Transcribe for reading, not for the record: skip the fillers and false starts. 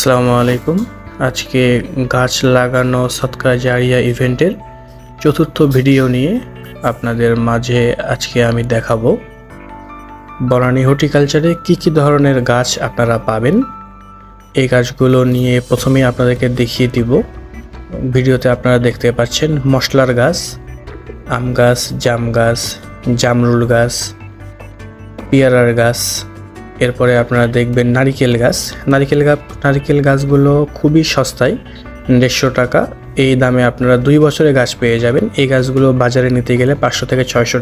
আসসালামু আলাইকুম। আজকে গাছ লাগানো সদকা জারিয়া ইভেন্টের চতুর্থ ভিডিও নিয়ে আপনাদের মাঝে আজকে আমি দেখাবো বনানী হর্টিকালচারে কি ধরনের গাছ আপনারা পাবেন। এই গাছগুলো নিয়ে প্রথমেই আপনাদেরকে দেখিয়ে দিব। ভিডিওতে আপনারা দেখতে পাচ্ছেন মশলার গাছ, আম গাছ, জাম গাছ, জামরুল গাছ, পেয়ারার গাছ, এরপরে আপনারা দেখবেন নারিকেল গাছ। নারিকেল গাছগুলো খুবই সস্তায়, 150 টাকা। এই দামে আপনারা 2 বছরের গাছ পেয়ে যাবেন। এই গাছগুলো বাজারে নিতে গেলে 500 থেকে 600